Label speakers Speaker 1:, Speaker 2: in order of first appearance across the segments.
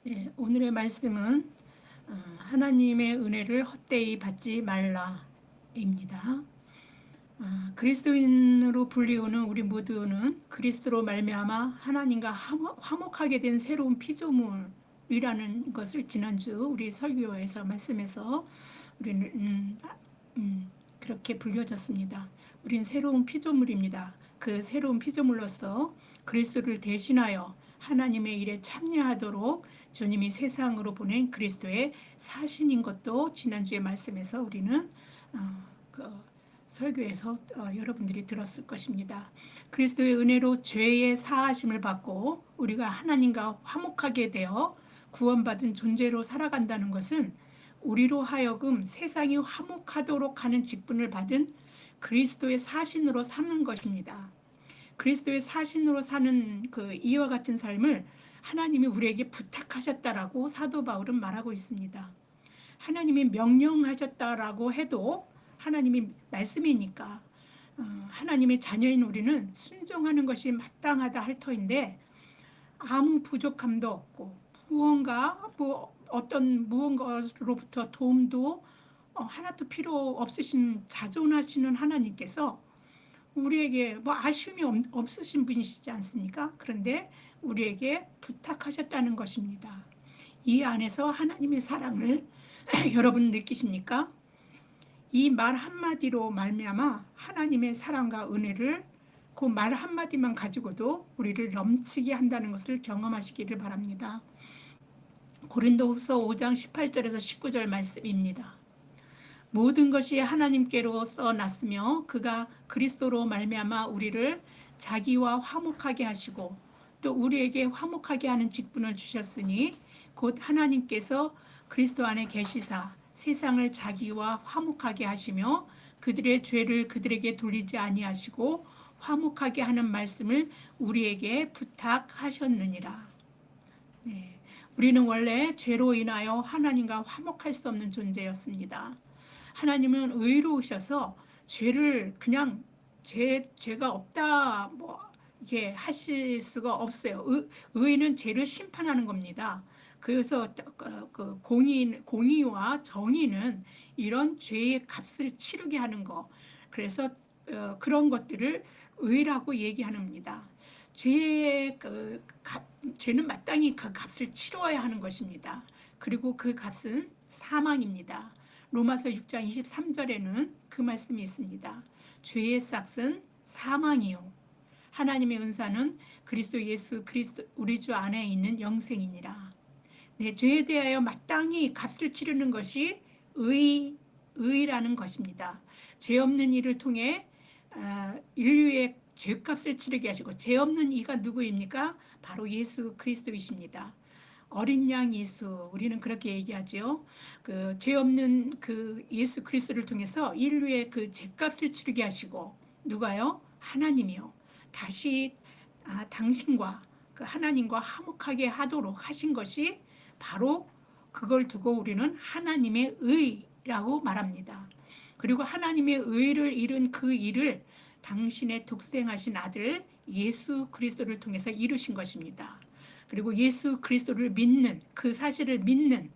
Speaker 1: 네, 오늘의 말씀은 하나님의 은혜를 헛되이 받지 말라입니다. 그리스도인으로 불리우는 우리 모두는 그리스도로 말미암아 하나님과 화목하게 된 새로운 피조물이라는 것을 지난주 우리 설교에서 말씀에서 우리는 그렇게 불려졌습니다. 우린 새로운 피조물입니다. 그 새로운 피조물로서 그리스도를 대신하여 하나님의 일에 참여하도록 주님이 세상으로 보낸 그리스도의 사신인 것도 지난주의 말씀에서 우리는 그 설교에서 여러분들이 들었을 것입니다. 그리스도의 은혜로 죄의 사하심을 받고 우리가 하나님과 화목하게 되어 구원받은 존재로 살아간다는 것은 우리로 하여금 세상이 화목하도록 하는 직분을 받은 그리스도의 사신으로 사는 것입니다. 그리스도의 사신으로 사는 그 이와 같은 삶을 하나님이 우리에게 부탁하셨다라고 사도 바울은 말하고 있습니다. 하나님이 명령하셨다라고 해도 하나님이 말씀이니까 하나님의 자녀인 우리는 순종하는 것이 마땅하다 할 터인데 아무 부족함도 없고 어떤 무언가로부터 도움도 하나도 필요 없으신 자존하시는 하나님께서 우리에게 아쉬움이 없으신 분이시지 않습니까? 그런데 우리에게 부탁하셨다는 것입니다. 이 안에서 하나님의 사랑을 여러분 느끼십니까? 이 말 한마디로 말미암아 하나님의 사랑과 은혜를 그 말 한마디만 가지고도 우리를 넘치게 한다는 것을 경험하시기를 바랍니다. 고린도후서 5장 18절에서 19절 말씀입니다. 모든 것이 하나님께로서 났으며 그가 그리스도로 말미암아 우리를 자기와 화목하게 하시고 또 우리에게 화목하게 하는 직분을 주셨으니 곧 하나님께서 그리스도 안에 계시사 세상을 자기와 화목하게 하시며 그들의 죄를 그들에게 돌리지 아니하시고 화목하게 하는 말씀을 우리에게 부탁하셨느니라. 네, 우리는 원래 죄로 인하여 하나님과 화목할 수 없는 존재였습니다. 하나님은 의로우셔서 죄를 그냥 죄가 없다 이게 하실 수가 없어요. 의는 죄를 심판하는 겁니다. 그래서 그 공의와 정의는 이런 죄의 값을 치르게 하는 거. 그래서 그런 것들을 의라고 얘기합니다. 죄는 마땅히 그 값을 치러야 하는 것입니다. 그리고 그 값은 사망입니다. 로마서 6장 23절에는 그 말씀이 있습니다. 죄의 싹은 사망이요 하나님의 은사는 그리스도 예수 그리스도 우리 주 안에 있는 영생이니라. 내 죄에 대하여 마땅히 값을 치르는 것이 의라는 것입니다. 죄 없는 이를 통해 인류의 죄값을 치르게 하시고 죄 없는 이가 누구입니까? 바로 예수 그리스도이십니다. 어린 양 예수, 우리는 그렇게 얘기하죠. 그 죄 없는 그 예수 그리스도를 통해서 인류의 그 죄값을 치르게 하시고 누가요? 하나님이요. 다시 당신과 그 하나님과 화목하게 하도록 하신 것이 바로 그걸 두고 우리는 하나님의 의라고 말합니다. 그리고 하나님의 의를 이룬 그 일을 당신의 독생하신 아들 예수 그리스도를 통해서 이루신 것입니다. 그리고 예수 그리스도를 믿는 그 사실을 믿는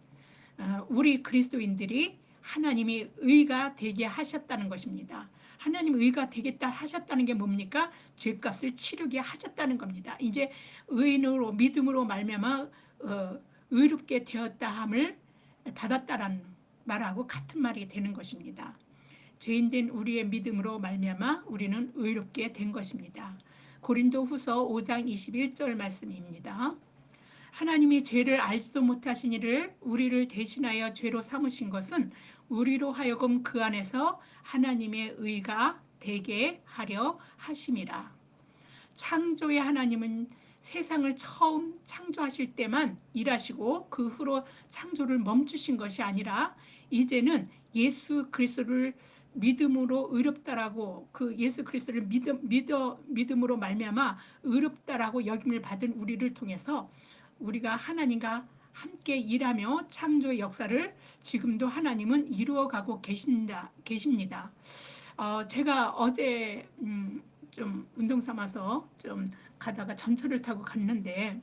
Speaker 1: 우리 그리스도인들이 하나님의 의가 되게 하셨다는 것입니다. 하나님 의가 되겠다 하셨다는 게 뭡니까? 죄값을 치르게 하셨다는 겁니다. 이제 의인으로 믿음으로 말미암아 의롭게 되었다함을 받았다라는 말하고 같은 말이 되는 것입니다. 죄인된 우리의 믿음으로 말미암아 우리는 의롭게 된 것입니다. 고린도후서 5장 21절 말씀입니다. 하나님이 죄를 알지도 못하신 이를 우리를 대신하여 죄로 삼으신 것은 우리로 하여금 그 안에서 하나님의 의가 되게 하려 하심이라. 창조의 하나님은 세상을 처음 창조하실 때만 일하시고 그 후로 창조를 멈추신 것이 아니라 이제는 예수 그리스도를 믿음으로 의롭다라고 그 예수 그리스도를 믿음으로 말미암아 의롭다라고 여김을 받은 우리를 통해서 우리가 하나님과 함께 일하며 창조의 역사를 지금도 하나님은 이루어가고 계십니다. 제가 어제 좀 운동 삼아서 좀 가다가 전철을 타고 갔는데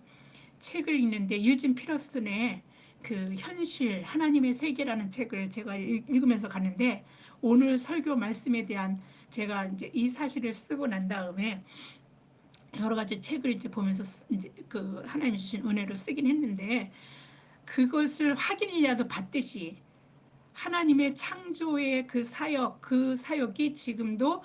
Speaker 1: 책을 읽는데 유진 피터슨의 그 현실 하나님의 세계라는 책을 제가 읽으면서 가는데, 오늘 설교 말씀에 대한 제가 이제 이 사실을 쓰고 난 다음에 여러 가지 책을 이제 보면서 이제 그 하나님 주신 은혜로 쓰긴 했는데, 그것을 확인이라도 받듯이 하나님의 창조의 그 사역이 지금도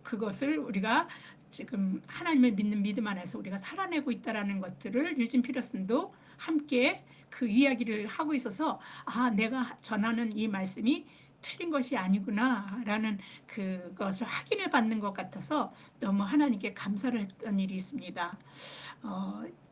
Speaker 1: 그것을 우리가 지금 하나님을 믿는 믿음 안에서 우리가 살아내고 있다라는 것들을 유진 피터슨도 함께 그 이야기를 하고 있어서, 아, 내가 전하는 이 말씀이 틀린 것이 아니구나라는 그것을 확인을 받는 것 같아서 너무 하나님께 감사를 했던 일이 있습니다.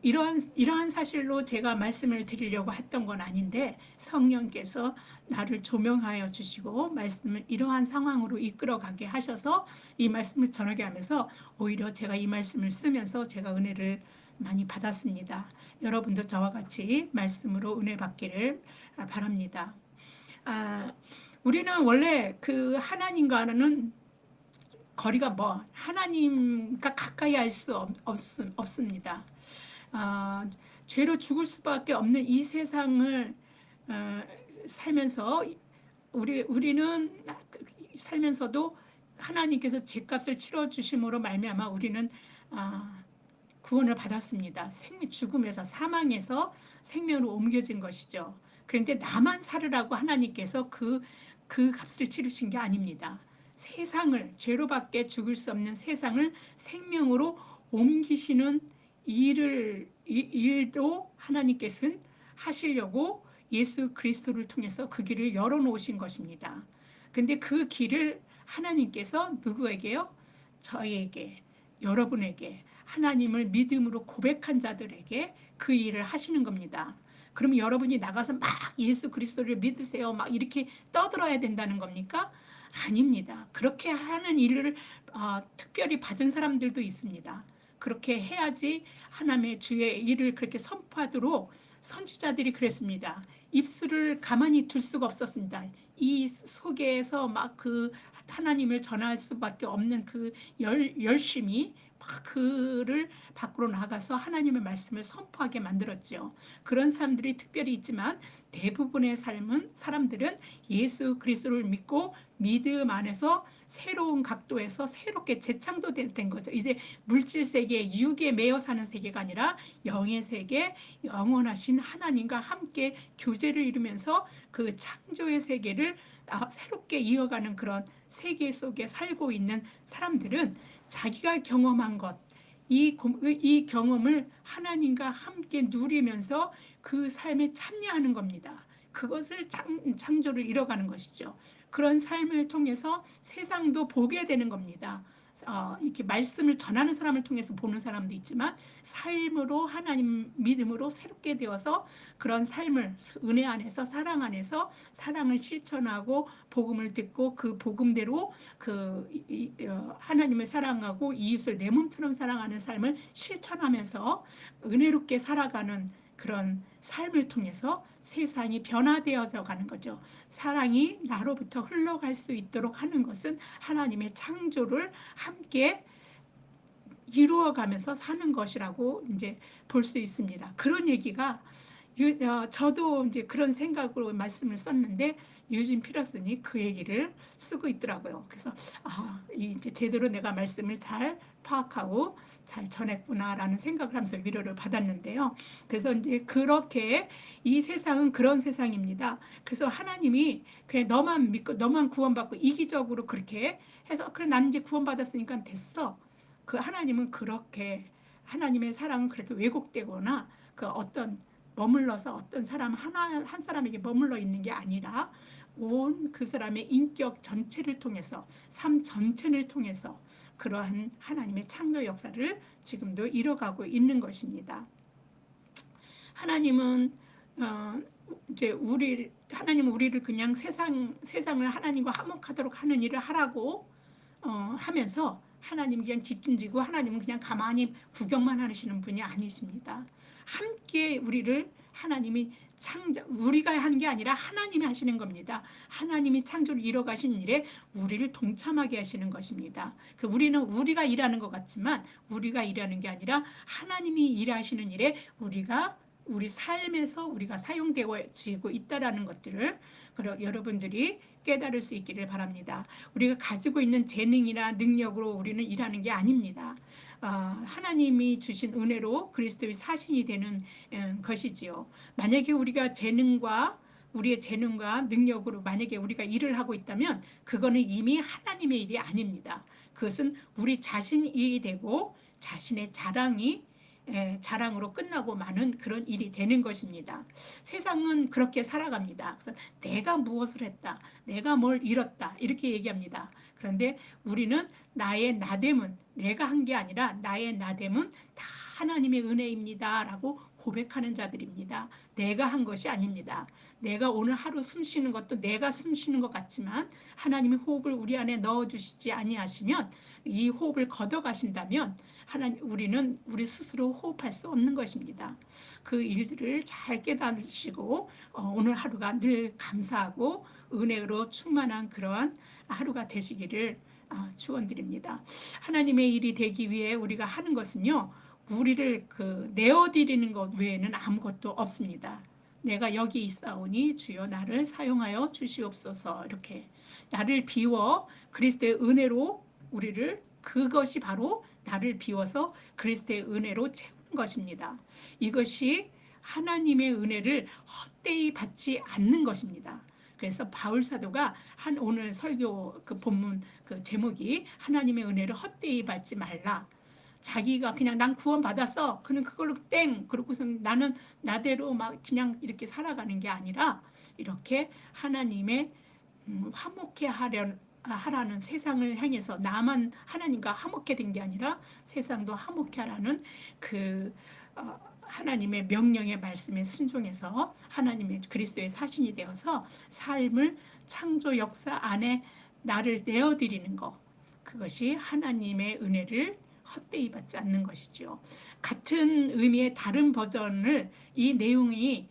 Speaker 1: 이러한 사실로 제가 말씀을 드리려고 했던 건 아닌데, 성령께서 나를 조명하여 주시고 말씀을 이러한 상황으로 이끌어가게 하셔서 이 말씀을 전하게 하면서 오히려 제가 이 말씀을 쓰면서 제가 은혜를 많이 받았습니다. 여러분도 저와 같이 말씀으로 은혜 받기를 바랍니다. 우리는 원래 그 하나님과는 거리가 하나님과 가까이 할 수 없습니다. 죄로 죽을 수밖에 없는 이 세상을 살면서 우리는 살면서도 하나님께서 죄값을 치러주심으로 말미암아 우리는 구원을 받았습니다. 죽음에서, 사망에서 생명으로 옮겨진 것이죠. 그런데 나만 살으라고 하나님께서 그 값을 치르신 게 아닙니다. 세상을, 죄로밖에 죽을 수 없는 세상을 생명으로 옮기시는 일도 하나님께서는 하시려고 예수 그리스도를 통해서 그 길을 열어놓으신 것입니다. 근데 그 길을 하나님께서 누구에게요? 저에게, 여러분에게, 하나님을 믿음으로 고백한 자들에게 그 일을 하시는 겁니다. 그러면 여러분이 나가서 막 예수 그리스도를 믿으세요, 막 이렇게 떠들어야 된다는 겁니까? 아닙니다. 그렇게 하는 일을 특별히 받은 사람들도 있습니다. 그렇게 해야지 하나님의 주의 일을 그렇게 선포하도록 선지자들이 그랬습니다. 입술을 가만히 둘 수가 없었습니다. 이 속에서 막 그 하나님을 전할 수밖에 없는 그 열심이 막 그를 밖으로 나가서 하나님의 말씀을 선포하게 만들었죠. 그런 사람들이 특별히 있지만 대부분의 사람들은 예수 그리스도를 믿고 믿음 안에서 새로운 각도에서 새롭게 재창조된 거죠. 이제 물질 세계, 육에 매여 사는 세계가 아니라 영의 세계, 영원하신 하나님과 함께 교제를 이루면서 그 창조의 세계를 새롭게 이어가는 그런 세계 속에 살고 있는 사람들은 자기가 경험한 것, 이 경험을 하나님과 함께 누리면서 그 삶에 참여하는 겁니다. 그것을 창조를 이뤄가는 것이죠. 그런 삶을 통해서 세상도 보게 되는 겁니다. 이렇게 말씀을 전하는 사람을 통해서 보는 사람도 있지만, 삶으로 하나님 믿음으로 새롭게 되어서 그런 삶을 은혜 안에서, 사랑 안에서 사랑을 실천하고 복음을 듣고 그 복음대로 하나님을 사랑하고 이웃을 내 몸처럼 사랑하는 삶을 실천하면서 은혜롭게 살아가는 그런 삶을 통해서 세상이 변화되어져 가는 거죠. 사랑이 나로부터 흘러갈 수 있도록 하는 것은 하나님의 창조를 함께 이루어가면서 사는 것이라고 이제 볼 수 있습니다. 그런 얘기가 저도 이제 그런 생각으로 말씀을 썼는데 유진 피터슨이 그 얘기를 쓰고 있더라고요. 그래서 이제 제대로 내가 말씀을 잘 파악하고 잘 전했구나라는 생각을 하면서 위로를 받았는데요. 그래서 이제 그렇게 이 세상은 그런 세상입니다. 그래서 하나님이 그냥 너만 믿고 너만 구원받고 이기적으로 그렇게 해서 그래 나는 이제 구원받았으니까 됐어. 그 하나님은 그렇게, 하나님의 사랑은 그렇게 왜곡되거나 그 어떤 머물러서 어떤 사람 한 사람에게 머물러 있는 게 아니라 온 그 사람의 인격 전체를 통해서, 삶 전체를 통해서 그러한 하나님의 창조 역사를 지금도 이뤄가고 있는 것입니다. 하나님은 이제 하나님은 우리를 그냥 세상을 하나님과 화목하도록 하는 일을 하라고 하면서 하나님은 그냥 뒷짐지고 하나님은 그냥 가만히 구경만 하시는 분이 아니십니다. 함께 우리를 하나님이 우리가 하는 게 아니라 하나님이 하시는 겁니다. 하나님이 창조를 이뤄가신 일에 우리를 동참하게 하시는 것입니다. 우리는 우리가 일하는 것 같지만 우리가 일하는 게 아니라 하나님이 일하시는 일에 우리 삶에서 우리가 사용되어지고 있다라는 것들을 여러분들이 깨달을 수 있기를 바랍니다. 우리가 가지고 있는 재능이나 능력으로 우리는 일하는 게 아닙니다. 하나님이 주신 은혜로 그리스도의 사신이 되는 것이지요. 만약에 우리의 재능과 능력으로 만약에 우리가 일을 하고 있다면 그거는 이미 하나님의 일이 아닙니다. 그것은 우리 자신 일이 되고 자신의 자랑으로 끝나고 마는 그런 일이 되는 것입니다. 세상은 그렇게 살아갑니다. 그래서 내가 무엇을 했다, 내가 뭘 이뤘다 이렇게 얘기합니다. 그런데 우리는 나의 나됨은 내가 한 게 아니라 나의 나됨은 다 하나님의 은혜입니다 라고 고백하는 자들입니다. 내가 한 것이 아닙니다. 내가 오늘 하루 숨 쉬는 것도 내가 숨 쉬는 것 같지만 하나님이 호흡을 우리 안에 넣어주시지 아니하시면 이 호흡을 걷어가신다면 우리는 우리 스스로 호흡할 수 없는 것입니다. 그 일들을 잘 깨닫으시고 오늘 하루가 늘 감사하고 은혜로 충만한 그러한 하루가 되시기를 축원드립니다. 하나님의 일이 되기 위해 우리가 하는 것은요, 우리를 내어드리는 것 외에는 아무것도 없습니다. 내가 여기 있사오니 주여 나를 사용하여 주시옵소서. 이렇게 나를 비워 그리스도의 은혜로 그것이 바로 나를 비워서 그리스도의 은혜로 채우는 것입니다. 이것이 하나님의 은혜를 헛되이 받지 않는 것입니다. 그래서 바울 사도가 오늘 설교 본문 제목이 하나님의 은혜를 헛되이 받지 말라. 자기가 그냥 난 구원 받았어. 그냥 그걸로 그러고서 나는 나대로 막 그냥 이렇게 살아가는 게 아니라 이렇게 하나님의 화목해 하라는 세상을 향해서 나만 하나님과 화목해 된 게 아니라 세상도 화목해 하라는 하나님의 명령의 말씀에 순종해서 하나님의 그리스도의 사신이 되어서 삶을 창조 역사 안에 나를 내어드리는 것, 그것이 하나님의 은혜를 헛되이 받지 않는 것이죠. 같은 의미의 다른 버전을 이 내용이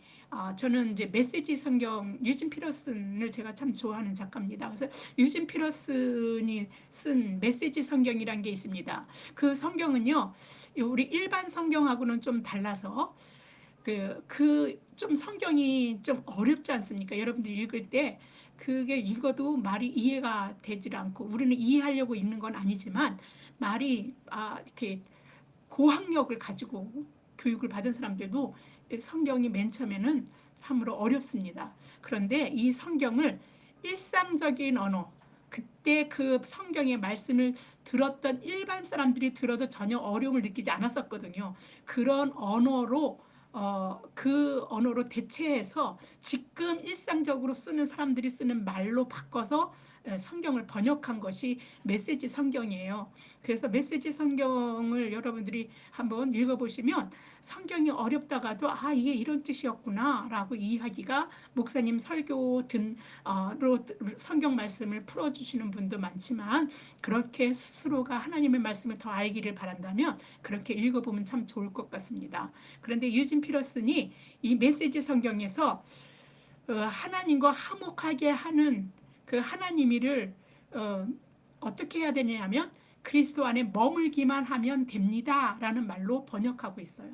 Speaker 1: 저는 이제 메시지 성경 유진 피터슨을 제가 참 좋아하는 작가입니다. 그래서 유진 피터슨이 쓴 메시지 성경이란 게 있습니다. 그 성경은요, 우리 일반 성경하고는 좀 달라서 좀 성경이 좀 어렵지 않습니까? 여러분들이 읽을 때 그게 읽어도 말이 이해가 되질 않고 우리는 이해하려고 읽는 건 아니지만 말이 이렇게 고학력을 가지고 교육을 받은 사람들도 성경이 맨 처음에는 참으로 어렵습니다. 그런데 이 성경을 일상적인 언어, 그때 그 성경의 말씀을 들었던 일반 사람들이 들어도 전혀 어려움을 느끼지 않았었거든요. 그런 언어로 그 언어로 대체해서 지금 일상적으로 쓰는 사람들이 쓰는 말로 바꿔서 성경을 번역한 것이 메시지 성경이에요. 그래서 메시지 성경을 여러분들이 한번 읽어보시면 성경이 어렵다가도 이게 이런 뜻이었구나 라고 이해하기가, 목사님 설교 성경 말씀을 풀어주시는 분도 많지만 그렇게 스스로가 하나님의 말씀을 더 알기를 바란다면 그렇게 읽어보면 참 좋을 것 같습니다. 그런데 유진 피터슨이 이 메시지 성경에서 하나님과 화목하게 하는 그 하나님이를 어떻게 해야 되냐면 그리스도 안에 머물기만 하면 됩니다 라는 말로 번역하고 있어요.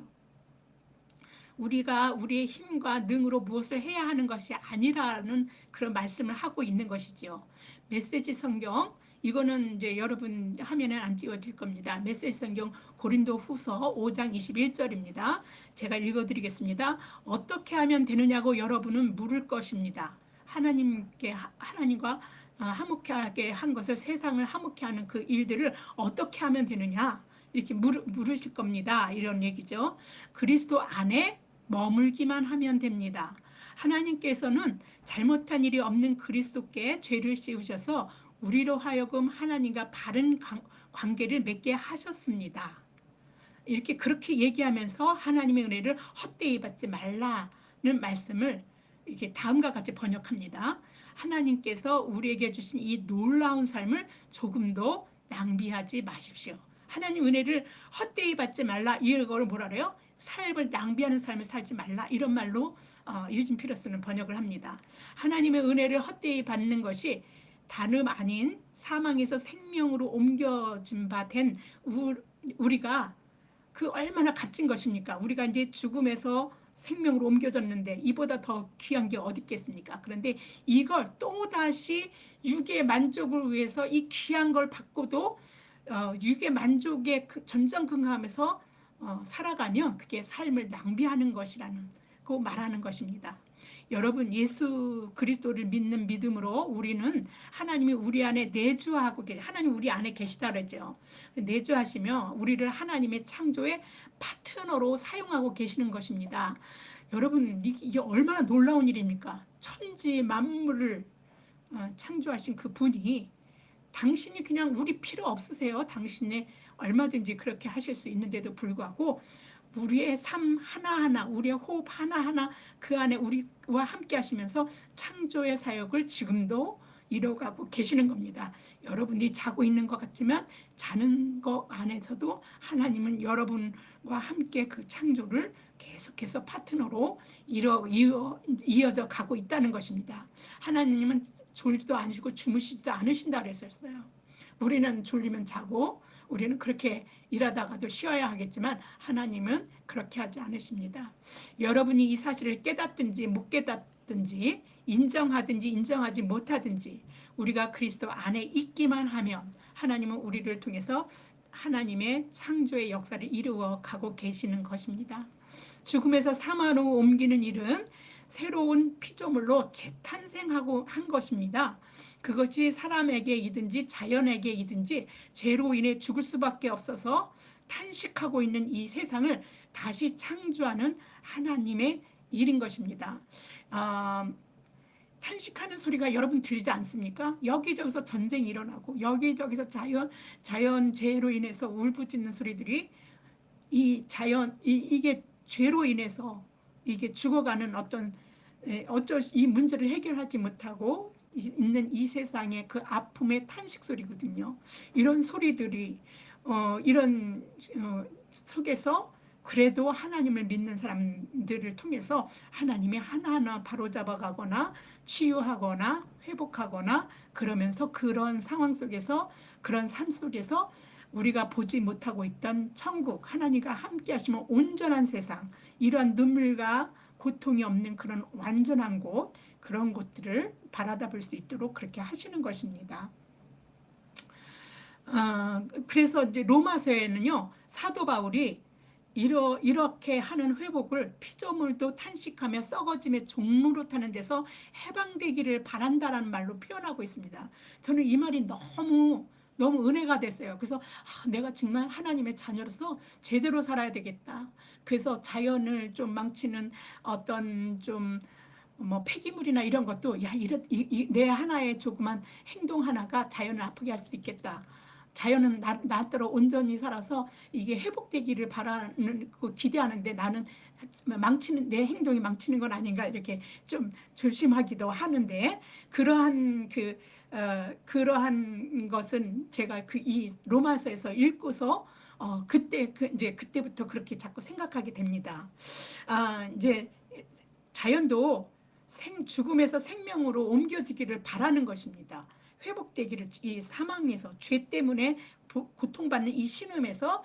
Speaker 1: 우리가 우리의 힘과 능으로 무엇을 해야 하는 것이 아니라는 그런 말씀을 하고 있는 것이죠. 메시지 성경, 이거는 이제 여러분 화면에 안 띄워질 겁니다. 메시지 성경 고린도 후서 5장 21절입니다. 제가 읽어드리겠습니다. 어떻게 하면 되느냐고 여러분은 물을 것입니다. 하나님과 화목하게 한 것을, 세상을 화목해 하는 그 일들을 어떻게 하면 되느냐 이렇게 물으실 겁니다. 이런 얘기죠. 그리스도 안에 머물기만 하면 됩니다. 하나님께서는 잘못한 일이 없는 그리스도께 죄를 씌우셔서 우리로 하여금 하나님과 바른 관계를 맺게 하셨습니다. 그렇게 얘기하면서 하나님의 은혜를 헛되이 받지 말라는 말씀을 이렇게 다음과 같이 번역합니다. 하나님께서 우리에게 주신 이 놀라운 삶을 조금도 낭비하지 마십시오. 하나님 은혜를 헛되이 받지 말라, 이거를 뭐라 그래요? 삶을 낭비하는 삶을 살지 말라, 이런 말로 유진 피러스는 번역을 합니다. 하나님의 은혜를 헛되이 받는 것이 다름 아닌 사망에서 생명으로 옮겨진 바 된 우리가 그 얼마나 값진 것입니까? 우리가 이제 죽음에서 생명으로 옮겨졌는데 이보다 더 귀한 게 어디 있겠습니까? 그런데 이걸 또다시 육의 만족을 위해서 이 귀한 걸 받고도 육의 만족에 전전긍긍하면서 살아가면 그게 삶을 낭비하는 것이라는 그 말하는 것입니다. 여러분, 예수 그리스도를 믿는 믿음으로 우리는 하나님이 우리 안에 내주하고 하나님 우리 안에 계시다 그랬죠. 내주하시며 우리를 하나님의 창조의 파트너로 사용하고 계시는 것입니다. 여러분, 이게 얼마나 놀라운 일입니까? 천지 만물을 창조하신 그 분이, 당신이 그냥 우리 필요 없으세요. 당신이 얼마든지 그렇게 하실 수 있는데도 불구하고 우리의 삶 하나하나, 우리의 호흡 하나하나 그 안에 우리와 함께 하시면서 창조의 사역을 지금도 이뤄가고 계시는 겁니다. 여러분이 자고 있는 것 같지만 자는 것 안에서도 하나님은 여러분과 함께 그 창조를 계속해서 파트너로 이어져 가고 있다는 것입니다. 하나님은 졸지도 않으시고 주무시지도 않으신다 그랬었어요. 우리는 졸리면 자고 우리는 그렇게 일하다가도 쉬어야 하겠지만 하나님은 그렇게 하지 않으십니다. 여러분이 이 사실을 깨닫든지 못 깨닫든지 인정하든지 인정하지 못하든지 우리가 그리스도 안에 있기만 하면 하나님은 우리를 통해서 하나님의 창조의 역사를 이루어 가고 계시는 것입니다. 죽음에서 사망으로 옮기는 일은 새로운 피조물로 재탄생하고 한 것입니다. 그것이 사람에게이든지 자연에게이든지 죄로 인해 죽을 수밖에 없어서 탄식하고 있는 이 세상을 다시 창조하는 하나님의 일인 것입니다. 탄식하는 소리가 여러분 들리지 않습니까? 여기저기서 전쟁이 일어나고 여기저기서 자연재해로 인해서 울부짖는 소리들이 이게 죄로 인해서 이게 죽어가는 이 문제를 해결하지 못하고 있는 이 세상의 그 아픔의 탄식 소리거든요. 이런 소리들이 이런 속에서 그래도 하나님을 믿는 사람들을 통해서 하나님이 하나하나 바로잡아가거나 치유하거나 회복하거나 그러면서 그런 상황 속에서, 그런 삶 속에서 우리가 보지 못하고 있던 천국, 하나님과 함께 하시면 온전한 세상, 이러한 눈물과 고통이 없는 그런 완전한 곳, 그런 곳들을 바라다 볼 수 있도록 그렇게 하시는 것입니다. 그래서 이제 로마서에는요, 사도 바울이 이렇게 하는 회복을 피조물도 탄식하며 썩어짐의 종로로 타는 데서 해방되기를 바란다라는 말로 표현하고 있습니다. 저는 이 말이 너무 은혜가 됐어요. 그래서 내가 정말 하나님의 자녀로서 제대로 살아야 되겠다. 그래서 자연을 좀 망치는 어떤 좀 폐기물이나 이런 것도 내 하나의 조그만 행동 하나가 자연을 아프게 할 수 있겠다. 자연은 나더러 온전히 살아서 이게 회복되기를 바라는 기대하는데 나는 내 행동이 망치는 건 아닌가, 이렇게 좀 조심하기도 하는데, 그러한 것은 제가 이 로마서에서 읽고서 그때부터 그렇게 자꾸 생각하게 됩니다. 이제 자연도 죽음에서 생명으로 옮겨지기를 바라는 것입니다. 회복되기를, 이 사망에서 죄 때문에 고통받는 이 신음에서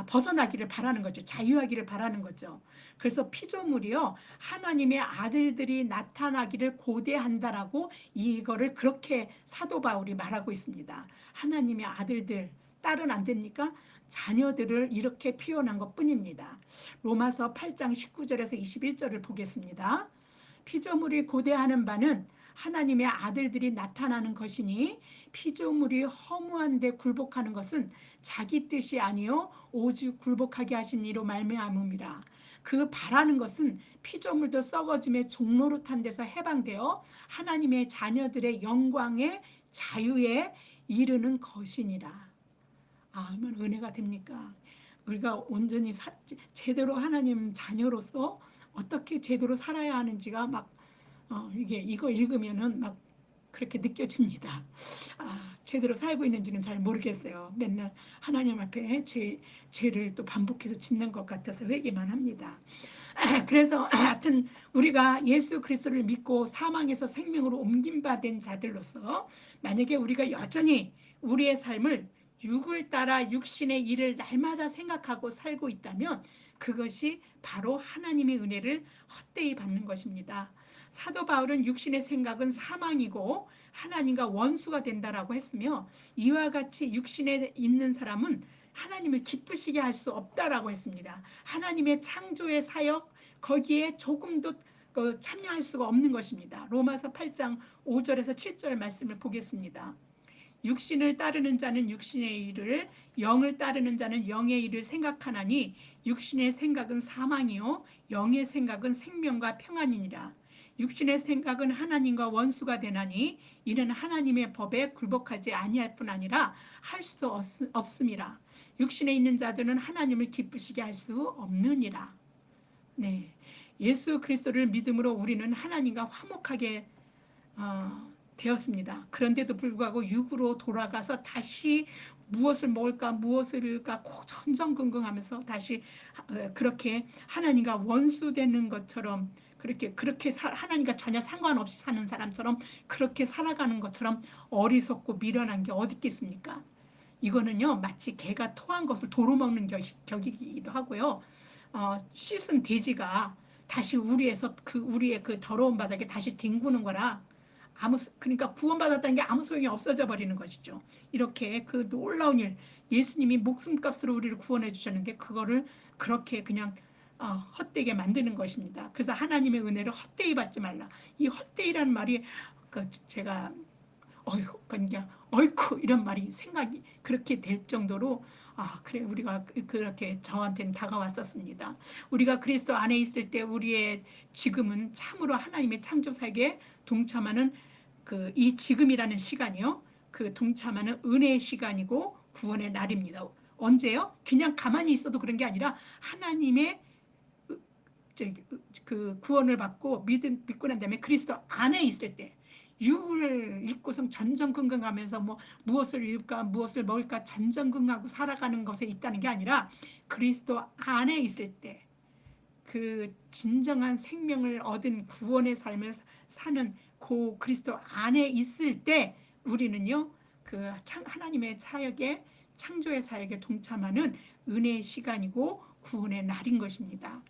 Speaker 1: 벗어나기를 바라는 거죠. 자유하기를 바라는 거죠. 그래서 피조물이요, 하나님의 아들들이 나타나기를 고대한다라고 이거를 그렇게 사도 바울이 말하고 있습니다. 하나님의 아들들, 딸은 안 됩니까? 자녀들을 이렇게 표현한 것뿐입니다. 로마서 8장 19절에서 21절을 보겠습니다. 피조물이 고대하는 바는 하나님의 아들들이 나타나는 것이니 피조물이 허무한 데 굴복하는 것은 자기 뜻이 아니요 오직 굴복하게 하신 이로 말미암음이라. 그 바라는 것은 피조물도 썩어짐의 종로로 탄 데서 해방되어 하나님의 자녀들의 영광의 자유에 이르는 것이니라. 얼마나 은혜가 됩니까? 우리가 온전히 제대로 하나님 자녀로서 어떻게 제대로 살아야 하는지가 이거 읽으면은 그렇게 느껴집니다. 제대로 살고 있는지는 잘 모르겠어요. 맨날 하나님 앞에 죄를 또 반복해서 짓는 것 같아서 회개만 합니다. 그래서 하여튼 우리가 예수 그리스도를 믿고 사망에서 생명으로 옮긴 바 된 자들로서 만약에 우리가 여전히 우리의 삶을 육을 따라 육신의 일을 날마다 생각하고 살고 있다면 그것이 바로 하나님의 은혜를 헛되이 받는 것입니다. 사도 바울은 육신의 생각은 사망이고 하나님과 원수가 된다라고 했으며, 이와 같이 육신에 있는 사람은 하나님을 기쁘시게 할 수 없다라고 했습니다. 하나님의 창조의 사역 거기에 조금도 참여할 수가 없는 것입니다. 로마서 8장 5절에서 7절 말씀을 보겠습니다. 육신을 따르는 자는 육신의 일을, 영을 따르는 자는 영의 일을 생각하나니 육신의 생각은 사망이요 영의 생각은 생명과 평안이니라. 육신의 생각은 하나님과 원수가 되나니 이는 하나님의 법에 굴복하지 아니할 뿐 아니라 할 수도 없음이라. 육신에 있는 자들은 하나님을 기쁘시게 할 수 없느니라. 네, 예수 그리스도를 믿음으로 우리는 하나님과 화목하게 되었습니다. 그런데도 불구하고 육으로 돌아가서 다시 무엇을 먹을까 무엇을 입을까 전전긍긍하면서 다시 그렇게 하나님과 원수되는 것처럼, 그렇게 하나님과 전혀 상관없이 사는 사람처럼 그렇게 살아가는 것처럼 어리석고 미련한 게 어디 있겠습니까? 이거는요 마치 개가 토한 것을 도로 먹는 격이기도 하고요. 씻은 돼지가 다시 우리의 그 더러운 바닥에 다시 뒹구는 거라, 그러니까 구원받았다는 게 아무 소용이 없어져 버리는 것이죠. 이렇게 그 놀라운 일, 예수님이 목숨값으로 우리를 구원해 주셨는데 그거를 그렇게 그냥 헛되게 만드는 것입니다. 그래서 하나님의 은혜를 헛되이 받지 말라. 이 헛되이라는 말이 제가 그냥 어이쿠 이런 말이 생각이 그렇게 될 정도로 그래 우리가 그렇게 저한테는 다가왔었습니다. 우리가 그리스도 안에 있을 때 우리의 지금은 참으로 하나님의 창조사역에 동참하는 이 지금이라는 시간이요, 그 동참하는 은혜의 시간이고 구원의 날입니다. 언제요? 그냥 가만히 있어도 그런 게 아니라 하나님의 그 구원을 받고 믿고 난 다음에 그리스도 안에 있을 때, 육을 입고서 전전긍긍하면서 무엇을 입을까 무엇을 먹을까 전전긍긍하고 살아가는 것에 있다는 게 아니라 그리스도 안에 있을 때 그 진정한 생명을 얻은 구원의 삶을 사는 그 그리스도 안에 있을 때 우리는요 그 하나님의 사역에, 창조의 사역에 동참하는 은혜의 시간이고 구원의 날인 것입니다.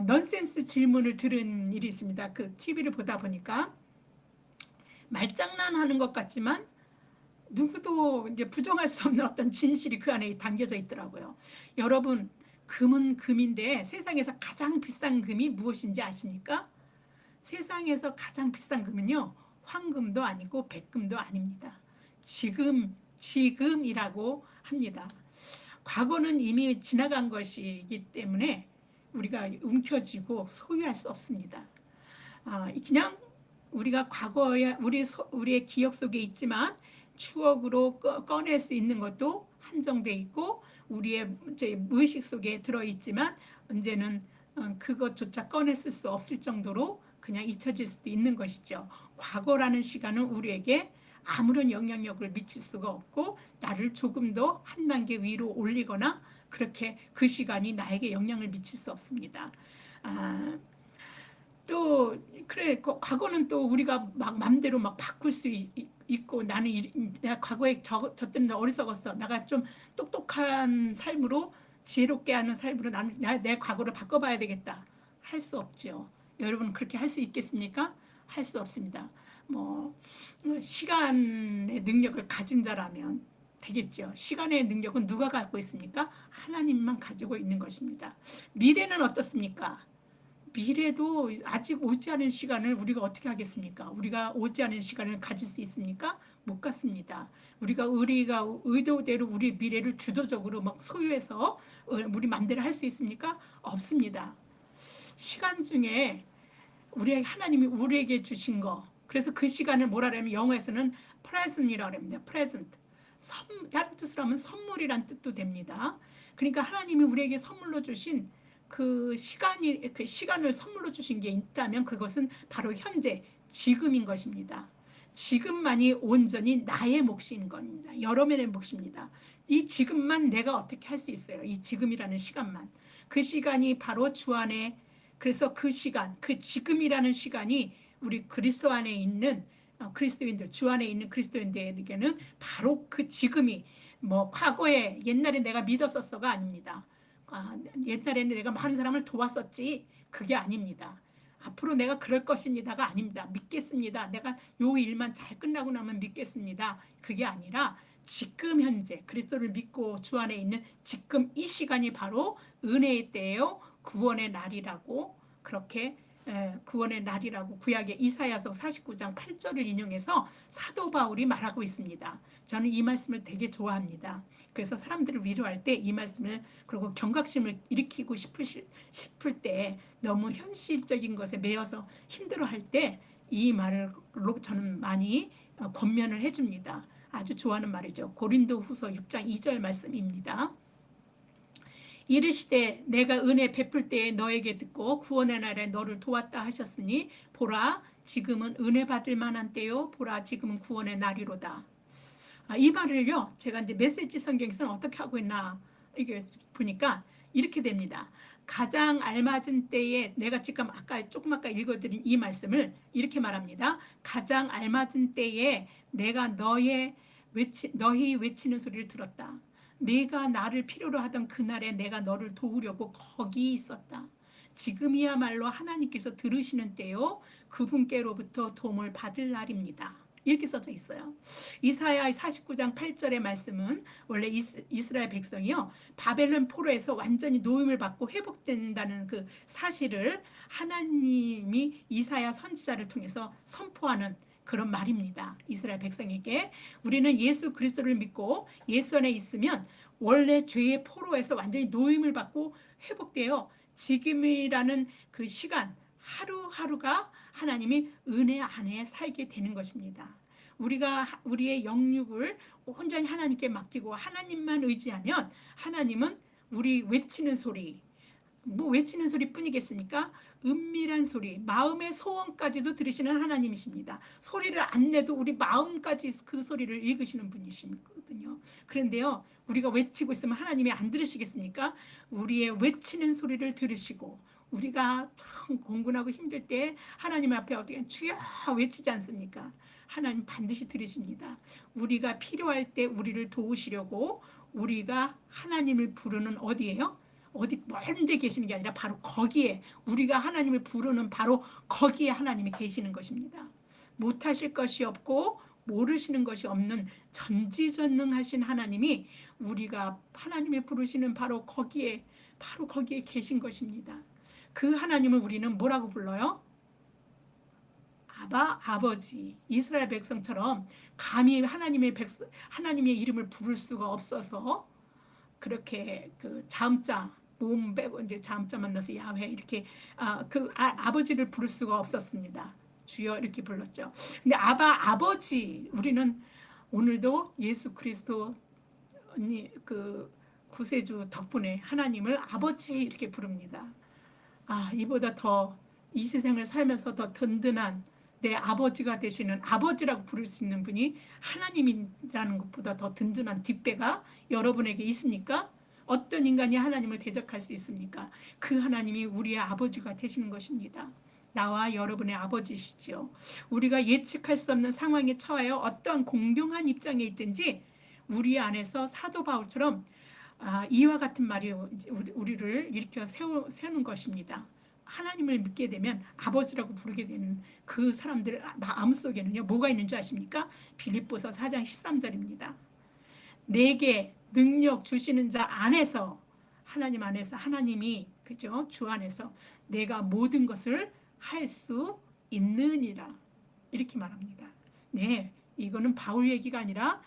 Speaker 1: 넌센스 질문을 들은 일이 있습니다. 그 TV를 보다 보니까 말장난하는 것 같지만 누구도 이제 부정할 수 없는 어떤 진실이 그 안에 담겨져 있더라고요. 여러분, 금은 금인데 세상에서 가장 비싼 금이 무엇인지 아십니까? 세상에서 가장 비싼 금은요, 황금도 아니고 백금도 아닙니다. 지금이라고 합니다. 과거는 이미 지나간 것이기 때문에 우리가 움켜쥐고 소유할 수 없습니다. 그냥 우리가 과거에 우리의 기억 속에 있지만 추억으로 꺼낼 수 있는 것도 한정돼 있고, 우리의 무의식 속에 들어있지만 언제는 그것조차 꺼냈을 수 없을 정도로 그냥 잊혀질 수도 있는 것이죠. 과거라는 시간은 우리에게 아무런 영향력을 미칠 수가 없고 나를 조금 더 한 단계 위로 올리거나 그렇게 그 시간이 나에게 영향을 미칠 수 없습니다. 또 그래, 과거는 또 우리가 막 맘대로 막 바꿀 수 있고, 내가 과거에 저 때문에 어리석었어, 내가 좀 똑똑한 삶으로 지혜롭게 하는 삶으로 나는 내 과거를 바꿔봐야 되겠다 할 수 없죠. 여러분 그렇게 할 수 있겠습니까? 할 수 없습니다. 시간의 능력을 가진 자라면 되겠죠. 시간의 능력은 누가 갖고 있습니까? 하나님만 가지고 있는 것입니다. 미래는 어떻습니까? 미래도 아직 오지 않은 시간을 우리가 어떻게 하겠습니까? 우리가 오지 않은 시간을 가질 수 있습니까? 못 갖습니다. 우리가 의도대로 우리 미래를 주도적으로 막 소유해서 우리 마음대로 할 수 있습니까? 없습니다. 시간 중에 하나님이 우리에게 주신 거, 그래서 그 시간을 뭐라 하면 영어에서는 present이라고 합니다. present. 다른 뜻으로 하면 선물이란 뜻도 됩니다. 그러니까 하나님이 우리에게 선물로 주신 그 시간을 선물로 주신 게 있다면 그것은 바로 현재, 지금인 것입니다. 지금만이 온전히 나의 몫인 겁니다. 여러분의 몫입니다. 이 지금만 내가 어떻게 할 수 있어요. 이 지금이라는 시간만. 그 시간이 바로 주 안에, 그래서 그 시간, 그 지금이라는 시간이 우리 그리스도 안에 있는 그리스도인들, 주 안에 있는 그리스도인들에게는 바로 그 지금이, 뭐 과거에 옛날에 내가 믿었었어가 아닙니다. 옛날에는 내가 많은 사람을 도왔었지, 그게 아닙니다. 앞으로 내가 그럴 것입니다가 아닙니다. 믿겠습니다. 내가 요 일만 잘 끝나고 나면 믿겠습니다. 그게 아니라 지금 현재 그리스도를 믿고 주 안에 있는 지금 이 시간이 바로 은혜의 때예요. 구원의 날이라고, 그렇게 구원의 날이라고 구약의 이사야서 49장 8절을 인용해서 사도 바울이 말하고 있습니다. 저는 이 말씀을 되게 좋아합니다. 그래서 사람들을 위로할 때 이 말씀을, 그리고 경각심을 일으키고 싶을 때, 너무 현실적인 것에 매여서 힘들어할 때 이 말을 저는 많이 권면을 해줍니다. 아주 좋아하는 말이죠. 고린도 후서 6장 2절 말씀입니다. 이르시되 내가 은혜 베풀 때에 너에게 듣고 구원의 날에 너를 도왔다 하셨으니 보라 지금은 은혜 받을 만한 때요 보라 지금은 구원의 날이로다. 이 말을요, 제가 이제 메시지 성경에서는 어떻게 하고 있나 이게 보니까 이렇게 됩니다. 가장 알맞은 때에, 내가 지금 조금 아까 읽어드린 이 말씀을 이렇게 말합니다. 가장 알맞은 때에 내가 너희 외치는 소리를 들었다. 내가 나를 필요로 하던 그날에 내가 너를 도우려고 거기 있었다. 지금이야말로 하나님께서 들으시는 때요, 그분께로부터 도움을 받을 날입니다. 이렇게 써져 있어요. 이사야 49장 8절의 말씀은 원래 이스라엘 백성이요, 바벨론 포로에서 완전히 노임을 받고 회복된다는 그 사실을 하나님이 이사야 선지자를 통해서 선포하는 그런 말입니다. 이스라엘 백성에게 우리는 예수 그리스도를 믿고 예수 안에 있으면 원래 죄의 포로에서 완전히 노임을 받고 회복되어 지금이라는 그 시간 하루하루가 하나님이 은혜 안에 살게 되는 것입니다. 우리가 우리의 영육을 온전히 하나님께 맡기고 하나님만 의지하면 하나님은 우리 외치는 소리, 뭐 외치는 소리뿐이겠습니까? 은밀한 소리, 마음의 소원까지도 들으시는 하나님이십니다. 소리를 안 내도 우리 마음까지 그 소리를 읽으시는 분이시거든요. 그런데요, 우리가 외치고 있으면 하나님이 안 들으시겠습니까? 우리의 외치는 소리를 들으시고, 우리가 참 공군하고 힘들 때 하나님 앞에 어떻게 주여 외치지 않습니까? 하나님 반드시 들으십니다. 우리가 필요할 때 우리를 도우시려고 우리가 하나님을 부르는 어디예요? 어디 먼 데 계시는 게 아니라 바로 거기에, 우리가 하나님을 부르는 바로 거기에 하나님이 계시는 것입니다. 못하실 것이 없고 모르시는 것이 없는 전지전능하신 하나님이 우리가 하나님을 부르시는 바로 거기에 계신 것입니다. 그 하나님을 우리는 뭐라고 불러요? 아버지. 이스라엘 백성처럼 감히 하나님의 이름을 부를 수가 없어서 그렇게 그 자음자 모음 빼고 이제 자음자 만나서 야훼 이렇게 아버지를 부를 수가 없었습니다. 주여 이렇게 불렀죠. 근데 아버지, 우리는 오늘도 예수 그리스도 그 구세주 덕분에 하나님을 아버지 이렇게 부릅니다. 이보다 더 이 세상을 살면서 더 든든한 내 아버지가 되시는, 아버지라고 부를 수 있는 분이 하나님이라는 것보다 더 든든한 뒷배가 여러분에게 있습니까? 어떤 인간이 하나님을 대적할 수 있습니까? 그 하나님이 우리의 아버지가 되시는 것입니다. 나와 여러분의 아버지시죠. 우리가 예측할 수 없는 상황에 처하여 어떠한 공경한 입장에 있든지 우리 안에서 사도 바울처럼 이와 같은 말이 우리를 일으켜 세우는 것입니다. 하나님을 믿게 되면 아버지라고 부르게 되는 그 사람들 마음속에는요, 뭐가 있는 줄 아십니까? 빌립보서 4장 13절입니다. 내게 능력 주시는 자 안에서, 하나님 안에서, 하나님이 그죠? 주 안에서 내가 모든 것을 할 수 있느니라 이렇게 말합니다. 네, 이거는 바울 얘기가 아니라